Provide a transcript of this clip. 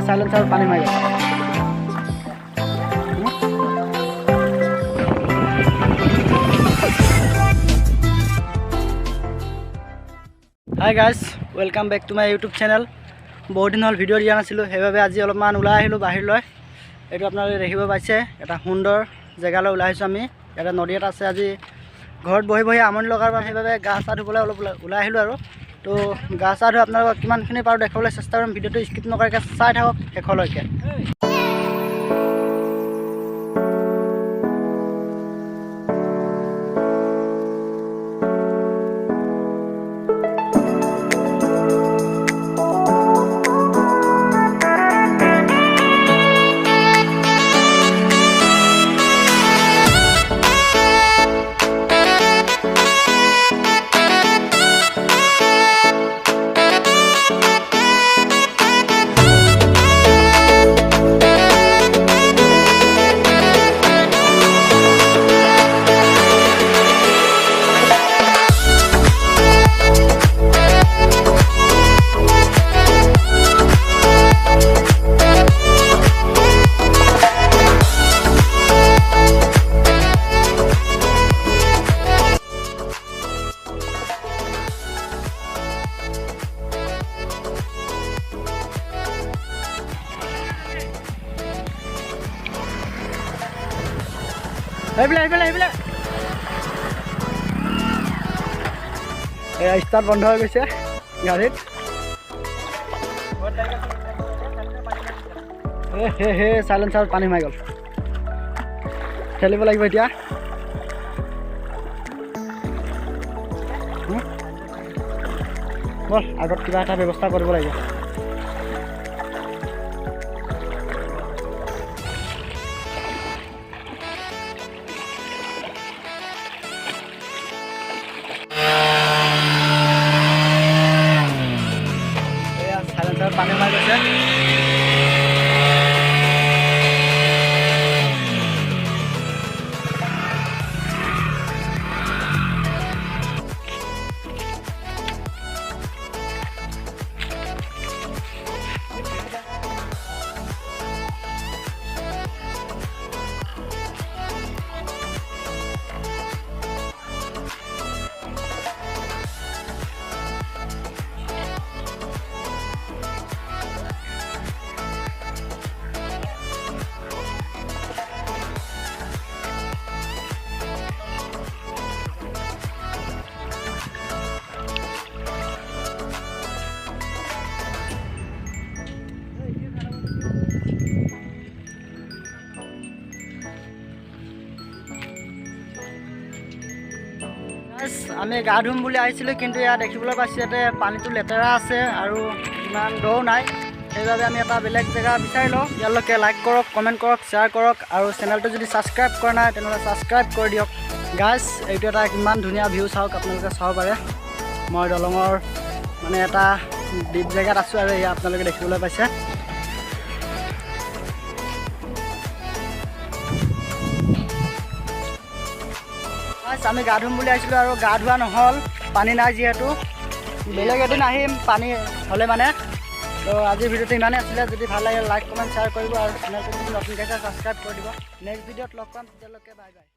Silencer পানি মারি hi guys welcome back to my YouTube channel. বহুত দিন হল ভিডিও দিয়া নাছিলোঁ, সেইভাবে আজি অলপমান ওলাই আহিলোঁ বাহিৰলৈ। এইটো আপোনালোকে দেখিব পাইছে, এটা সুন্দৰ জেগালৈ ওলাই আহিছোঁ আমি। এটা নদী এটা আছে। আজি ঘৰত বহি বহি আমনি লগাৰ বাবে সেইভাবে গা চা ধুবলৈ অলপ ওলাই আহিলোঁ আৰু। তো গা চা ধুই আপোনালোকক কিমানখিনি পাৰোঁ দেখাবলৈ চেষ্টা কৰিম। ভিডিঅ'টো স্কিপ নকৰাকৈ চাই থাকক শেষলৈকে। স্টাৰ্ট বন্ধ হয়ে গেছে গাড়িত। হে সাইলেন্সাৰ পানী মাৰি গ'ল। ঠেলিব লাগিব এতিয়া। বল আগত কিবা এটা ব্যৱস্থা কৰিব লাগিব। পানী মাৰি গৈছে। আমি গা ধুম বুলি আহিছিলোঁ, কিন্তু ইয়াত দেখিবলৈ পাইছোঁ ইয়াতে পানীটো লেতেৰা আছে আৰু ইমান দও নাই। সেইবাবে আমি এটা বেলেগ জেগা বিচাৰি লওঁ। ইয়ালৈকে লাইক কৰক, কমেণ্ট কৰক, শ্বেয়াৰ কৰক আৰু চেনেলটো যদি ছাবস্ক্ৰাইব কৰা নাই তেনেহ'লে ছাবস্ক্ৰাইব কৰি দিয়ক। গাইজ এইটো এটা কিমান ধুনীয়া ভিউ চাওক, আপোনালোকে চাব পাৰে। মই দলঙৰ মানে এটা দ্বীপ জেগাত আছোঁ আৰু এয়া আপোনালোকে দেখিবলৈ পাইছে। আমি গা ধুম বুলি আহিছিলোঁ আৰু গা ধোৱা নহ'ল, পানী নাই যিহেতু। বেলেগ এদিন আহিম পানী হ'লে মানে। তো আজিৰ ভিডিঅ'টো ইমানেই আছিলে। যদি ভাল লাগে লাইক কমেণ্ট শ্বেয়াৰ কৰিব আৰু চেনেলটো যদি নতুনকৈ ছাবস্ক্ৰাইব কৰি দিব। নেক্সট ভিডিঅ'ত লগ পাম, তেতিয়ালৈকে বাই বাই।